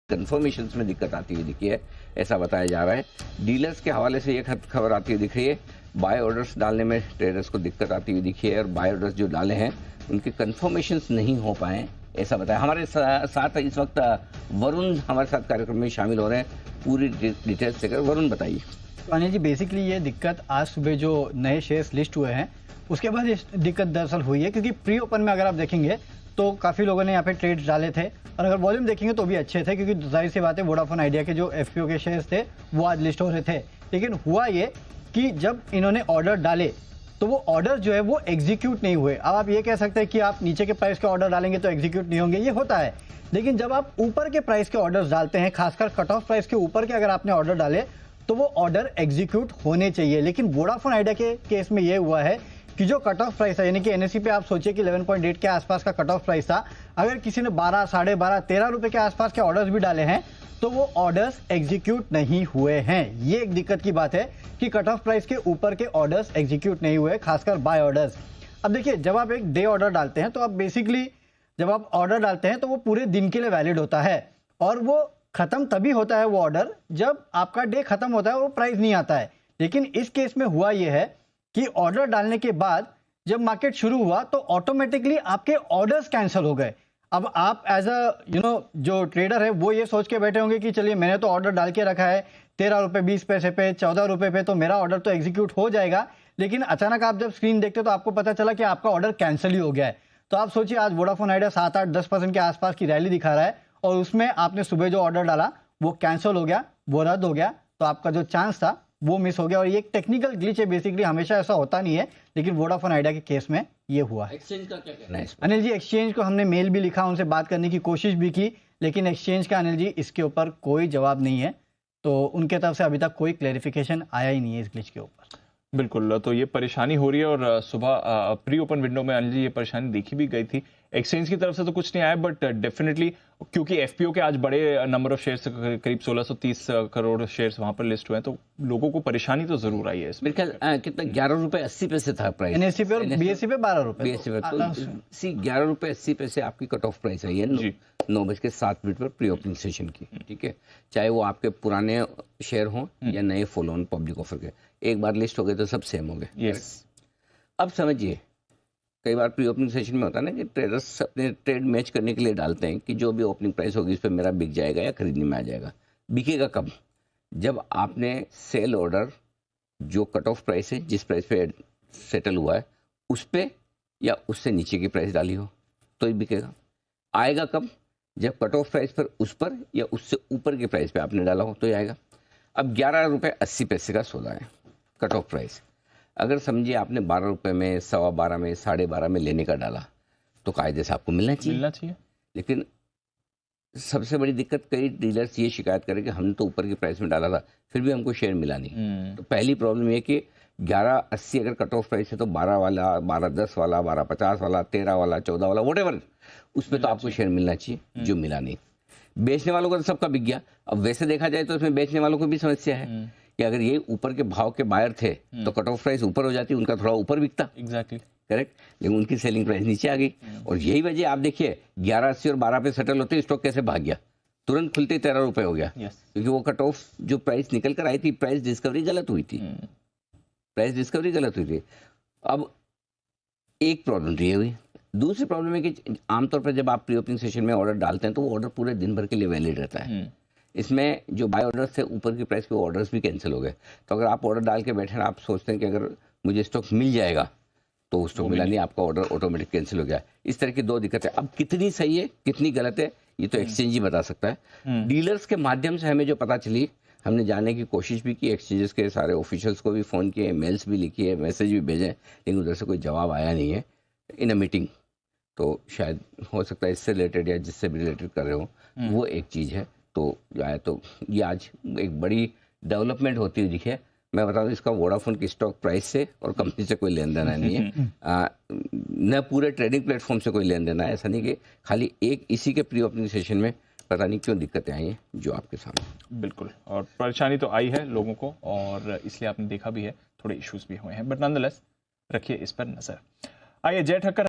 Confirmation में दिक्कत आती हुई दिखी है, ऐसा बताया जा रहा है। डीलर्स के हवाले से ये खबर आती हुई दिख रही है, बाय ऑर्डर्स डालने में ट्रेडर्स को दिक्कत आती हुई दिखी है और बाय ऑर्डर्स जो डाले हैं उनके कंफर्मेशंस नहीं हो पाए, ऐसा बताया। हमारे साथ इस वक्त वरुण हमारे साथ कार्यक्रम में शामिल हो रहे हैं, पूरी डिटेल्स लेकर। वरुण बताइए। अनिल जी, बेसिकली ये दिक्कत आज सुबह जो नए शेयर्स लिस्ट हुए हैं उसके बाद ये दिक्कत दरअसल हुई है, क्योंकि प्री ओपन में अगर आप देखेंगे तो काफ़ी लोगों ने यहाँ पे ट्रेड डाले थे और अगर वॉल्यूम देखेंगे तो भी अच्छे थे, क्योंकि जाहिर सी बात है वोडाफोन आइडिया के जो एफपीओ के शेयर्स थे वो आज लिस्ट हो रहे थे। लेकिन हुआ ये कि जब इन्होंने ऑर्डर डाले तो वो ऑर्डर जो है वो एग्जीक्यूट नहीं हुए। अब आप ये कह सकते हैं कि आप नीचे के प्राइस के ऑर्डर डालेंगे तो एग्जीक्यूट नहीं होंगे, ये होता है। लेकिन जब आप ऊपर के प्राइस के ऑर्डर डालते हैं, खासकर कट ऑफ प्राइस के ऊपर के अगर आपने ऑर्डर डाले तो वो ऑर्डर एग्जीक्यूट होने चाहिए। लेकिन वोडाफोन आइडिया के केस में ये हुआ है कि जो कट ऑफ प्राइस है, यानी कि एनएससी पे आप सोचिए कि 11.8 के आसपास का कट ऑफ प्राइस था, अगर किसी ने 12, 12.5, 13 रुपए के आसपास के ऑर्डर्स भी डाले हैं तो वो ऑर्डर्स एग्जीक्यूट नहीं हुए हैं। ये एक दिक्कत की बात है कि कट ऑफ प्राइस के ऊपर के ऑर्डर्स एग्जीक्यूट नहीं हुए, खासकर बाय ऑर्डर्स। अब देखिए, जब आप एक डे ऑर्डर डालते हैं तो आप बेसिकली जब आप ऑर्डर डालते हैं तो वो पूरे दिन के लिए वैलिड होता है और वो खत्म तभी होता है वो ऑर्डर जब आपका डे खत्म होता है और वो प्राइस नहीं आता है। लेकिन इस केस में हुआ ये है कि ऑर्डर डालने के बाद जब मार्केट शुरू हुआ तो ऑटोमेटिकली आपके ऑर्डर्स कैंसिल हो गए। अब आप एज अ जो ट्रेडर है वो ये सोच के बैठे होंगे कि चलिए मैंने तो ऑर्डर डाल के रखा है 13 रुपये 20 पैसे पे, 14 रुपये पे, तो मेरा ऑर्डर तो एग्जीक्यूट हो जाएगा। लेकिन अचानक आप जब स्क्रीन देखते हो तो आपको पता चला कि आपका ऑर्डर कैंसिल ही हो गया है। तो आप सोचिए, आज वोडाफोन आइडिया 7, 8, 10% के आसपास की रैली दिखा रहा है और उसमें आपने सुबह जो ऑर्डर डाला वो कैंसिल हो गया, वो रद्द हो गया, तो आपका जो चांस था वो मिस हो गया। और ये एक टेक्निकल ग्लिच है, बेसिकली हमेशा ऐसा होता नहीं है, लेकिन वोडाफोन आइडिया के केस में ये हुआ है। एक्सचेंज का क्या कहना है? अनिल जी, एक्सचेंज को हमने मेल भी लिखा, उनसे बात करने की कोशिश भी की, लेकिन एक्सचेंज का अनिल जी इसके ऊपर कोई जवाब नहीं है। तो उनके तरफ से अभी तक कोई क्लैरिफिकेशन आया ही नहीं है इस ग्लिच के ऊपर। बिल्कुल, तो ये परेशानी हो रही है और सुबह प्री ओपन विंडो में अनिल जी ये परेशानी देखी भी गई थी। एक्सचेंज की तरफ से तो कुछ नहीं आया, बट डेफिनेटली क्योंकि एफपीओ के आज बड़े नंबर ऑफ शेयर्स, करीब 1630 करोड़ शेयर्स वहां पर लिस्ट हुए हैं, तो लोगों को परेशानी तो जरूर आई है इसमें। मेरे ख्याल कितना 11 रुपए 80 पैसे था प्राइस एनएससी पे और बीएससी पे 12 रुपए। बीएससी पे तो 11 रुपए 80 पैसे आपकी कट ऑफ प्राइस है, 9:07 पर प्री ओपनिंग सेशन की। ठीक है, चाहे वो आपके पुराने शेयर हों या नए फॉलो ऑन पब्लिक ऑफर के, एक बार लिस्ट हो गए तो सब सेम हो गए। यस, अब समझिए, कई बार प्री ओपनिंग सेशन में होता है ना कि ट्रेडर्स अपने ट्रेड मैच करने के लिए डालते हैं कि जो भी ओपनिंग प्राइस होगी उस पर मेरा बिक जाएगा या खरीदने में आ जाएगा। बिकेगा कब? जब आपने सेल ऑर्डर जो कट ऑफ प्राइस है, जिस प्राइस पे सेटल हुआ है, उस पे या उससे नीचे की प्राइस डाली हो तो ही बिकेगा। आएगा कब? जब कट ऑफ प्राइस पर उस पर या उससे ऊपर के प्राइस पे आपने डाला हो तो ही आएगा। अब 11 रुपये 80 पैसे का सौदा है कट ऑफ प्राइस। अगर समझिए आपने 12 रुपये में, 12.25 में, 12.5 में लेने का डाला तो कायदे से आपको मिलना चाहिए। लेकिन सबसे बड़ी दिक्कत, कई डीलर्स ये शिकायत करें कि हमने तो ऊपर की प्राइस में डाला था फिर भी हमको शेयर मिला नहीं। तो पहली प्रॉब्लम ये कि 11.80 अगर कट ऑफ प्राइस है तो 12 वाला, 12.10 वाला, 12.50 वाला, 13 वाला, 14 वाला, व्हाटएवर, उस पर तो आपको शेयर मिलना चाहिए, जो मिला नहीं। बेचने वालों का तो सबका बिक गया। अब वैसे देखा जाए तो इसमें बेचने वालों को भी समस्या है कि अगर ये ऊपर के भाव के बायर थे तो कट ऑफ प्राइस ऊपर हो जाती, उनका थोड़ा ऊपर बिकता। एग्जैक्टली करेक्ट, लेकिन उनकी सेलिंग प्राइस नीचे आ गई। और यही वजह आप देखिए, 11.80 और 12 पे सेटल होते स्टॉक कैसे भाग गया, तुरंत खुलते 13 रुपए हो गया। क्योंकि वो कट ऑफ जो प्राइस निकल कर आई थी, प्राइस डिस्कवरी गलत हुई थी, प्राइस डिस्कवरी गलत हुई थी। अब एक प्रॉब्लम तो ये हुई। दूसरी प्रॉब्लम है कि आमतौर पर जब आप प्री ओपनिंग सेशन में ऑर्डर डालते हैं तो वो ऑर्डर पूरे दिन भर के लिए वैलिड रहता है। इसमें जो बाय ऑर्डर्स थे ऊपर की प्राइस पे, ऑर्डर्स भी कैंसिल हो गए। तो अगर आप ऑर्डर डाल के बैठे हैं, आप सोचते हैं कि अगर मुझे स्टॉक मिल जाएगा, तो स्टॉक मिला नहीं, आपका ऑर्डर ऑटोमेटिक कैंसिल हो गया। इस तरह की दो दिक्कतें। अब कितनी सही है कितनी गलत है ये तो एक्सचेंज ही बता सकता है। डीलर्स के माध्यम से हमें जो पता चली, हमने जानने की कोशिश भी की, एक्सचेंजेस के सारे ऑफिशियल्स को भी फ़ोन किए, मेल्स भी लिखी है, मैसेज भी भेजे, लेकिन उधर से कोई जवाब आया नहीं है। इन अ मीटिंग, तो शायद हो सकता है इससे रिलेटेड या जिससे भी रिलेटेड कर रहे हो वो एक चीज़ है। तो आया तो ये आज एक बड़ी डेवलपमेंट होती हुई दिखे। मैं बता दूं, इसका वोडाफोन की स्टॉक प्राइस से और कंपनी से कोई लेन देन नहीं है, न पूरे ट्रेडिंग प्लेटफॉर्म से कोई लेन देन है। ऐसा नहीं कि खाली एक इसी के प्री ओपनिंग सेशन में पता नहीं क्यों दिक्कतें आई हैं जो आपके सामने। बिल्कुल, और परेशानी तो आई है लोगों को और इसलिए आपने देखा भी है, थोड़े इश्यूज भी हुए हैं, बट नॉनदलेस रखिए इस पर नजर। आइए जय ठक्कर